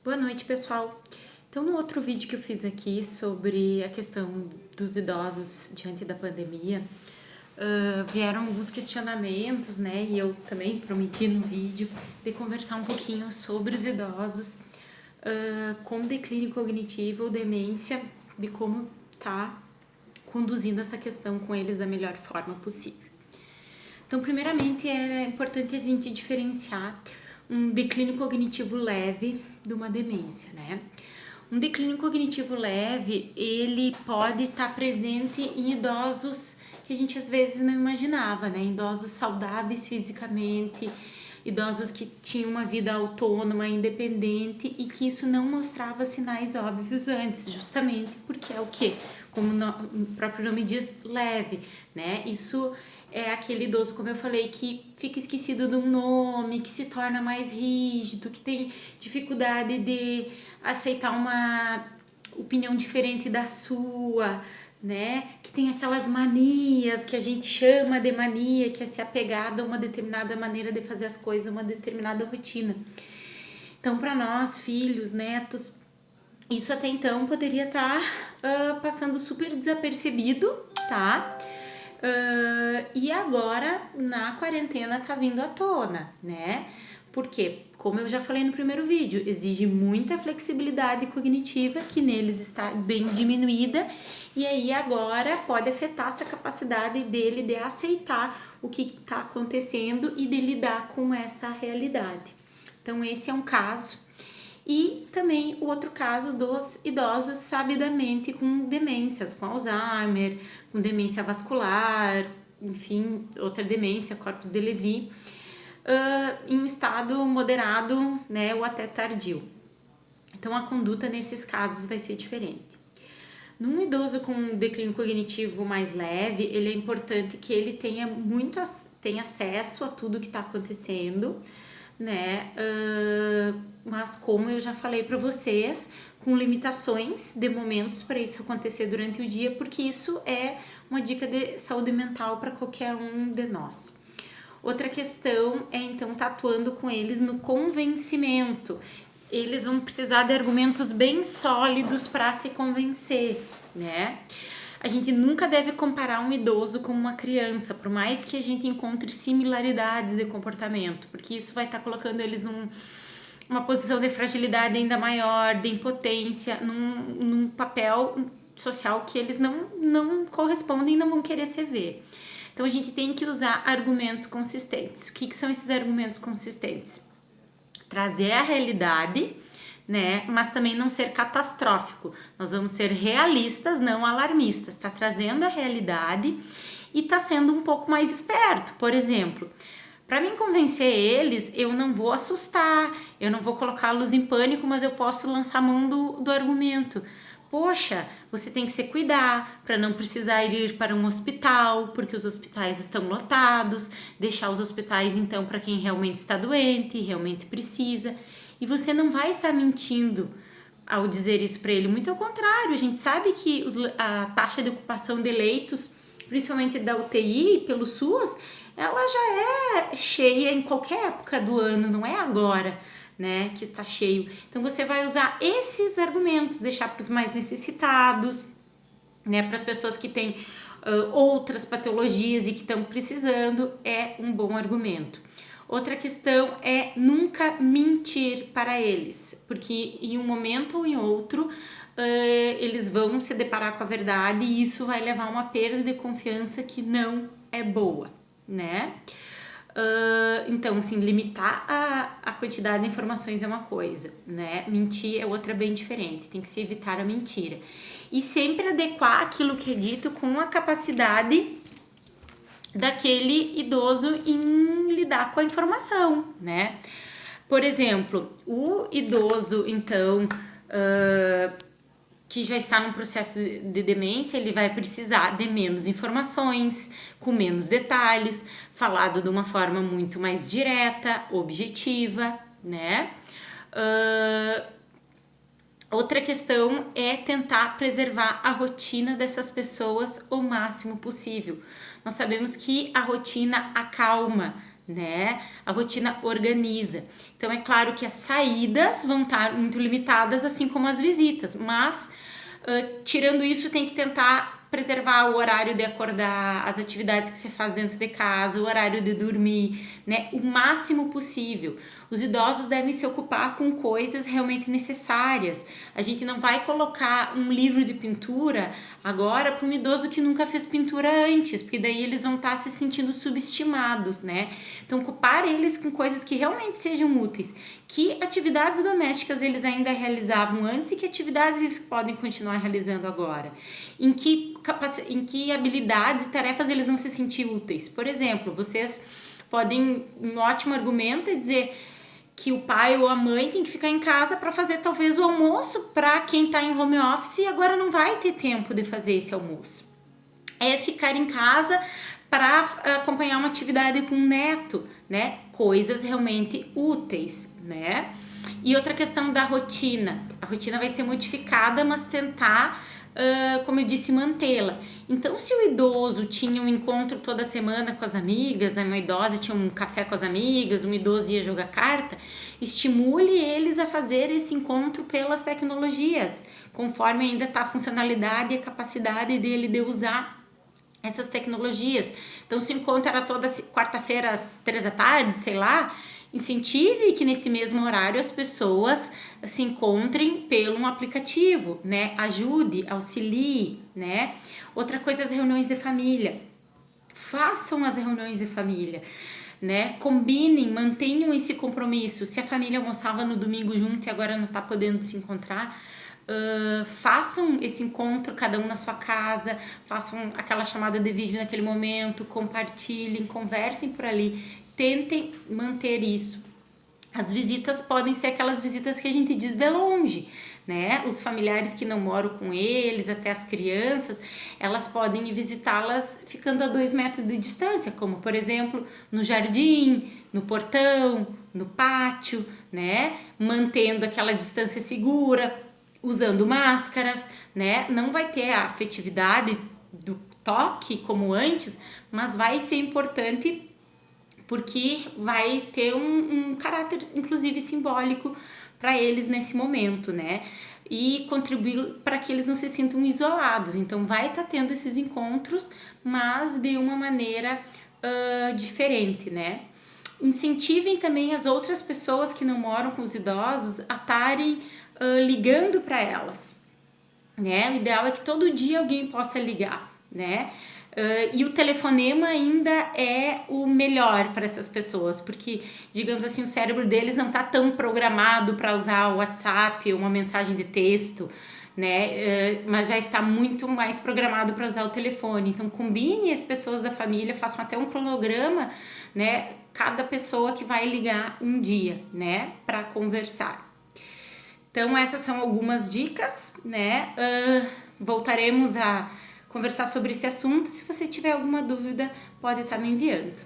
Boa noite, pessoal. Então, no outro vídeo que eu fiz aqui sobre a questão dos idosos diante da pandemia, vieram alguns questionamentos, né? E eu também prometi no vídeo de conversar um pouquinho sobre os idosos com declínio cognitivo ou demência, de como tá conduzindo essa questão com eles da melhor forma possível. Então, primeiramente, é importante a gente diferenciar um declínio cognitivo leve de uma demência, né? Um declínio cognitivo leve, ele pode estar presente em idosos que a gente às vezes não imaginava, né? Idosos saudáveis fisicamente, idosos que tinham uma vida autônoma, independente e que isso não mostrava sinais óbvios antes, justamente porque é o quê? Como o próprio nome diz, leve, né? Isso é aquele idoso, como eu falei, que fica esquecido de um nome, que se torna mais rígido, que tem dificuldade de aceitar uma opinião diferente da sua, né? Que tem aquelas manias que a gente chama de mania, que é se apegar a uma determinada maneira de fazer as coisas, uma determinada rotina. Então, para nós, filhos, netos, isso até então poderia estar passando super desapercebido, tá? E agora, na quarentena, tá vindo à tona, né? Porque, como eu já falei no primeiro vídeo, exige muita flexibilidade cognitiva, que neles está bem diminuída, e aí agora pode afetar essa capacidade dele de aceitar o que está acontecendo e de lidar com essa realidade. Então, esse é um caso. E também o outro caso dos idosos sabidamente com demências, com Alzheimer, com demência vascular, enfim, outra demência, corpus de Levy, em um estado moderado, né, ou até tardio. Então a conduta nesses casos vai ser diferente. Num idoso com declínio cognitivo mais leve, ele é importante que ele tenha acesso a tudo que está acontecendo, né? Mas como eu já falei para vocês, com limitações de momentos para isso acontecer durante o dia, porque isso é uma dica de saúde mental para qualquer um de nós. Outra questão é então estar atuando com eles no convencimento. Eles vão precisar de argumentos bem sólidos para se convencer, né? A gente nunca deve comparar um idoso com uma criança, por mais que a gente encontre similaridades de comportamento, porque isso vai estar colocando eles numa posição de fragilidade ainda maior, de impotência, num papel social que eles não correspondem e não vão querer se ver. Então a gente tem que usar argumentos consistentes. O que são esses argumentos consistentes? Trazer a realidade, né? Mas também não ser catastrófico. Nós vamos ser realistas, não alarmistas. Tá trazendo a realidade e tá sendo um pouco mais esperto. Por exemplo, para mim convencer eles, eu não vou assustar, eu não vou colocá-los em pânico, mas eu posso lançar mão do argumento. Poxa, você tem que se cuidar para não precisar ir para um hospital, porque os hospitais estão lotados, deixar os hospitais então para quem realmente está doente, realmente precisa. E você não vai estar mentindo ao dizer isso para ele, muito ao contrário, a gente sabe que a taxa de ocupação de leitos, principalmente da UTI pelo SUS, ela já é cheia em qualquer época do ano, não é agora, né, que está cheio. Então você vai usar esses argumentos, deixar para os mais necessitados, né, para as pessoas que têm outras patologias e que estão precisando, é um bom argumento. Outra questão é nunca mentir para eles, porque em um momento ou em outro eles vão se deparar com a verdade e isso vai levar a uma perda de confiança que não é boa, né? Então, assim, limitar a quantidade de informações é uma coisa, né? Mentir é outra bem diferente, tem que se evitar a mentira. E sempre adequar aquilo que é dito com a capacidade daquele idoso em lidar com a informação, né? Por exemplo, o idoso, então, que já está num processo de demência, ele vai precisar de menos informações, com menos detalhes, falado de uma forma muito mais direta, objetiva, né? Outra questão é tentar preservar a rotina dessas pessoas o máximo possível. Nós sabemos que a rotina acalma, né? A rotina organiza. Então, é claro que as saídas vão estar muito limitadas, assim como as visitas, mas tirando isso, tem que tentar preservar o horário de acordar, as atividades que você faz dentro de casa, o horário de dormir, né? O máximo possível. Os idosos devem se ocupar com coisas realmente necessárias. A gente não vai colocar um livro de pintura agora para um idoso que nunca fez pintura antes, porque daí eles vão estar se sentindo subestimados, né? Então, ocupar eles com coisas que realmente sejam úteis. Que atividades domésticas eles ainda realizavam antes e que atividades eles podem continuar realizando agora. Em que habilidades e tarefas eles vão se sentir úteis. Por exemplo, vocês podem, um ótimo argumento é dizer que o pai ou a mãe tem que ficar em casa para fazer talvez o almoço para quem está em home office e agora não vai ter tempo de fazer esse almoço. É ficar em casa para acompanhar uma atividade com o neto, né? Coisas realmente úteis, né? E outra questão da rotina. A rotina vai ser modificada, mas tentar, como eu disse, mantê-la. Então, se o idoso tinha um encontro toda semana com as amigas, uma idosa tinha um café com as amigas, um idoso ia jogar carta, estimule eles a fazer esse encontro pelas tecnologias, conforme ainda está a funcionalidade e a capacidade dele de usar essas tecnologias. Então, se o encontro era toda quarta-feira às 3 da tarde, sei lá, incentive que nesse mesmo horário as pessoas se encontrem pelo um aplicativo, né? Ajude, auxilie, né? Outra coisa, as reuniões de família. Façam as reuniões de família, né? Combinem, mantenham esse compromisso. Se a família almoçava no domingo junto e agora não está podendo se encontrar, façam esse encontro, cada um na sua casa, façam aquela chamada de vídeo naquele momento, compartilhem, conversem por ali, tentem manter isso. As visitas podem ser aquelas visitas que a gente diz de longe, né? Os familiares que não moram com eles, até as crianças, elas podem visitá-las ficando a 2 metros de distância, como por exemplo no jardim, no portão, no pátio, né? Mantendo aquela distância segura, usando máscaras, né? Não vai ter a afetividade do toque como antes, mas vai ser importante porque vai ter um caráter, inclusive, simbólico para eles nesse momento, né? E contribuir para que eles não se sintam isolados. Então, vai estar tendo esses encontros, mas de uma maneira diferente, né? Incentivem também as outras pessoas que não moram com os idosos a estarem ligando para elas, né? O ideal é que todo dia alguém possa ligar, né? E o telefonema ainda é o melhor para essas pessoas, porque, digamos assim, o cérebro deles não está tão programado para usar o WhatsApp ou uma mensagem de texto, né? Mas já está muito mais programado para usar o telefone. Então, combine as pessoas da família, façam até um cronograma, né? Cada pessoa que vai ligar um dia, né? Para conversar. Então, essas são algumas dicas, né? Voltaremos a conversar sobre esse assunto. Se você tiver alguma dúvida, pode estar me enviando.